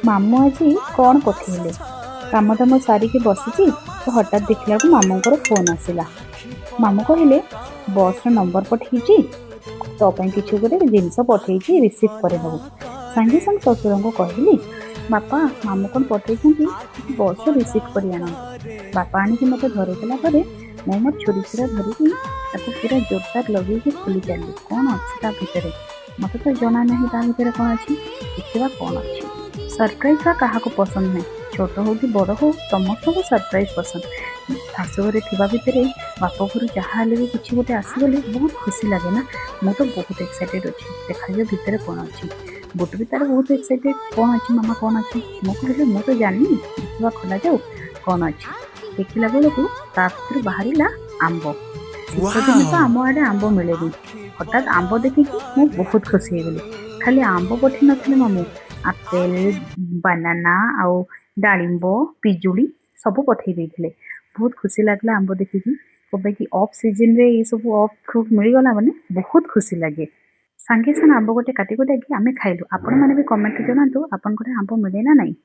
ମାମୁଁ ଆଜି କ'ଣ ପଠେଇଲେ? କାମ ଦାମ ସାରିକି ବସିଛି ତ ହଠାତ୍ ଦେଖିଲାକୁ ମାମୁଁଙ୍କର ଫୋନ୍ ଆସିଲା। ମାମୁଁ କହିଲେ, ବସ୍ର ନମ୍ବର ପଠେଇଛି, ତୋ ପାଇଁ କିଛି ଗୋଟେ ଜିନିଷ ପଠେଇଛି, ରିସିଭ୍ କରିନେବୁ। ସାଙ୍ଗେ ସାଙ୍ଗେ ଶ୍ୱଶୁରଙ୍କୁ କହିଲି, ବାପା ମାମୁଁ କ'ଣ ପଠେଇଛନ୍ତି, ବସ୍ରୁ ରିସିଭ୍ କରି ଆଣନ୍ତୁ। ବାପା ଆଣିକି ମୋତେ ଧରିଦେଲା ପରେ ମୁଁ ମୋର ଛୁରୀ ଛୁରା ଧରିକି ତାକୁ ପୁରା ଜୋରଦାର ଲଗେଇକି ଖୋଲି ଚାଲିଲି। କ'ଣ ଅଛି ତା ଭିତରେ? ମୋତେ ତ ଜଣା ନାହିଁ ତା ଭିତରେ କ'ଣ ଅଛି। ଦେଖିବା କ'ଣ ଅଛି। ସରପ୍ରାଇଜ୍ ବା କାହାକୁ ପସନ୍ଦ ନାହିଁ? ଛୋଟ ହେଉ କି ବଡ଼ ହେଉ ସମସ୍ତଙ୍କୁ ସରପ୍ରାଇଜ୍ ପସନ୍ଦ। ଶାଶୁଘରେ ଥିବା ଭିତରେ ବାପ ଘରୁ ଯାହା ହେଲେ ବି କିଛି ଗୋଟେ ଆସିଗଲେ ବହୁତ ଖୁସି ଲାଗେ ନା। ମୁଁ ତ ବହୁତ ଏକ୍ସାଇଟେଡ଼୍ ଅଛି। ଦେଖାଯାଉ ଭିତରେ କ'ଣ ଅଛି। ବୁଟ ବି ତାର ବହୁତ ଏକ୍ସାଇଟେଡ଼୍, କ'ଣ ଅଛି ମାମା କ'ଣ ଅଛି? ମୁଁ କହିଲି ମୁଁ ତ ଜାଣିନି, ଦେଖିବା ଖୋଲାଯାଉ କ'ଣ ଅଛି। ଦେଖିଲା ବେଳକୁ ତା ଭିତରୁ ବାହାରିଲା ଆମ୍ବ। ଶୀତ ଦିନେ ତ ଆମ ଆଡ଼େ ଆମ୍ବ ମିଳେନି। ହଠାତ୍ ଆମ୍ବ ଦେଖିକି ମୁଁ ବହୁତ ଖୁସି ହେଇଗଲି। ଖାଲି ଆମ୍ବ ପଠେଇ ନଥିଲେ ମାମୁଁ, ଆପେଲ, ବାନାନା ଆଉ ଡାଳିମ୍ବ, ପିଜୁଳି ସବୁ ପଠେଇ ଦେଇଥିଲେ। ବହୁତ ଖୁସି ଲାଗିଲା ଆମ୍ବ ଦେଖିକି। କବେ କି ଅଫ୍ ସିଜନରେ ଏଇସବୁ ଅଫ୍ ଫ୍ରୁଟ୍ ମିଳିଗଲା ମାନେ ବହୁତ ଖୁସି ଲାଗେ। ସାଙ୍ଗେ ସାଙ୍ଗେ ଆମ୍ବ ଗୋଟେ କାଟି କୁଟାକି ଆମେ ଖାଇଲୁ। ଆପଣମାନେ ବି କମେଣ୍ଟରେ ଜଣାନ୍ତୁ ଆପଣଙ୍କ ଆମ୍ବ ମିଳେ ନା ନାହିଁ।